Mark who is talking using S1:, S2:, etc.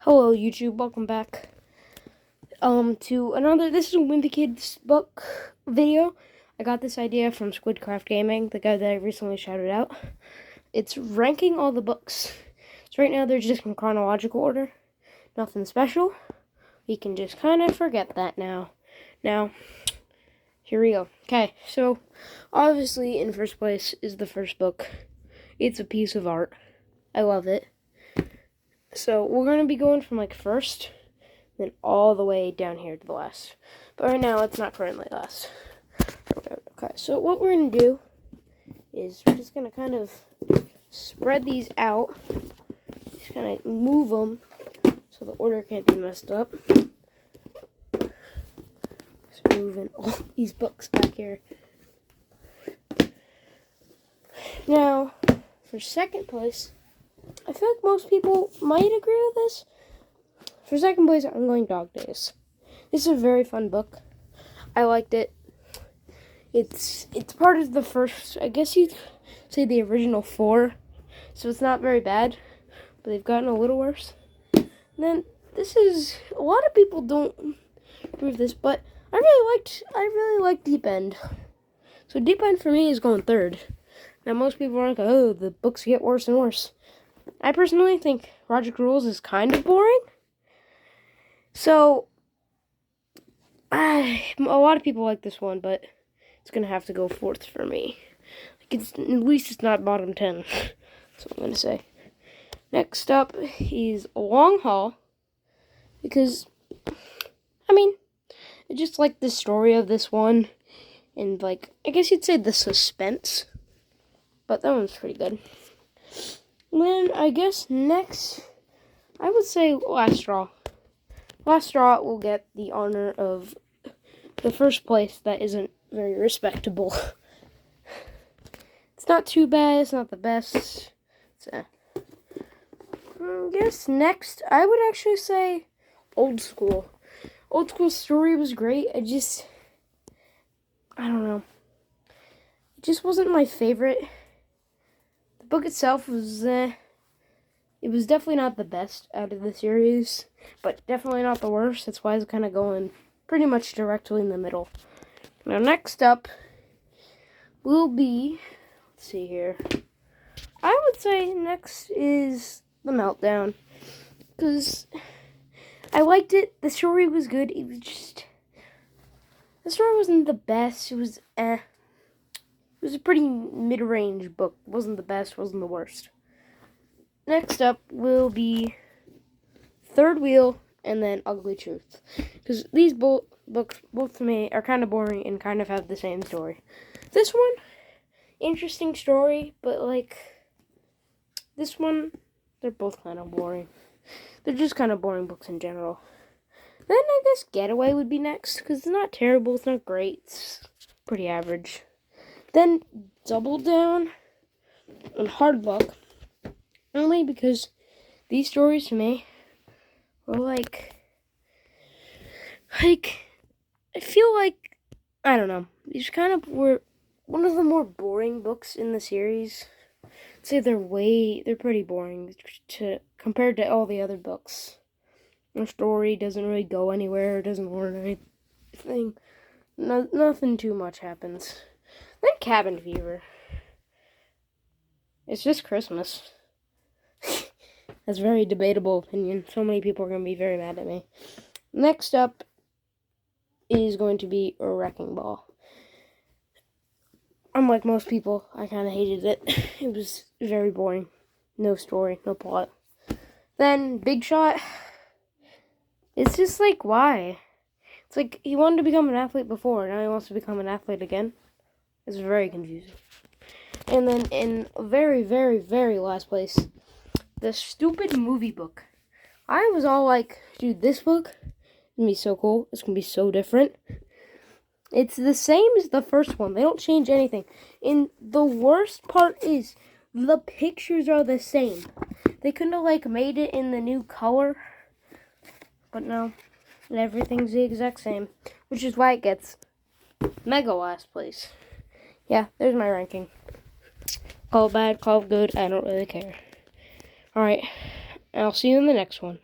S1: Hello YouTube, welcome back to another, this is a Wimpy Kid's book video. I got this idea from Squidcraft Gaming, the guy that I recently shouted out. It's ranking all the books. So right now they're just in chronological order. Nothing special. We can just kind of forget that now. Now, here we go. Okay, so obviously in first place is the first book. It's a piece of art. I love it. So we're going to be going from like first, then all the way down here to the last. But right now it's not currently last. Okay, so what we're going to do is we're just going to kind of spread these out. Just kind of move them so the order can't be messed up. Just moving all these books back here. Now, for second place, I feel like most people might agree with this. For second place, I'm going Dog Days. This is a very fun book. I liked it. It's part of the first, I guess you'd say the original 4. So it's not very bad, but they've gotten a little worse. And then this is, a lot of people don't agree with this, but I really liked Deep End. So Deep End for me is going third. Now most people are like, oh, the books get worse and worse. I personally think Project Rules is kind of boring. So, a lot of people like this one, but it's going to have to go fourth for me. Like at least it's not bottom 10. That's what I'm going to say. Next up is Long Haul. Because, I mean, I just like the story of this one. And, like, I guess you'd say the suspense. But that one's pretty good. And then, I guess, next, I would say Last Straw. Last Straw will get the honor of the first place that isn't very respectable. It's not too bad, it's not the best. I guess next, I would actually say Old School. Old School's story was great, I don't know. It just wasn't my favorite. The book itself was, it was definitely not the best out of the series, but definitely not the worst. That's why it's kind of going pretty much directly in the middle. Now, next up will be, let's see here. I would say next is The Meltdown, because I liked it. The story was good. It was just, the story wasn't the best. It was It was a pretty mid-range book. Wasn't the best, wasn't the worst. Next up will be Third Wheel and then Ugly Truth. Because these books, both to me, are kind of boring and kind of have the same story. This one, interesting story, but like, this one, they're both kind of boring. They're just kind of boring books in general. Then I guess Getaway would be next, because it's not terrible, it's not great, it's pretty average. Then Double Down and Hard Luck, only because these stories to me were like, I feel like, I don't know, these kind of were one of the more boring books in the series. I'd say they're pretty boring compared to all the other books. The story doesn't really go anywhere, doesn't learn anything, nothing too much happens. Then Cabin Fever. It's just Christmas. That's a very debatable opinion. So many people are going to be very mad at me. Next up is going to be a Wrecking Ball. Unlike most people, I kind of hated it. It was very boring. No story, no plot. Then Big Shot. It's just like, why? It's like he wanted to become an athlete before, now he wants to become an athlete again. It's very confusing. And then in very, very, very last place, the stupid movie book. I was all like, dude, this book is going to be so cool. It's going to be so different. It's the same as the first one. They don't change anything. And the worst part is the pictures are the same. They couldn't have like made it in the new color. But no, everything's the exact same. Which is why it gets mega last place. Yeah, there's my ranking. Call it bad, call it good, I don't really care. Alright, I'll see you in the next one.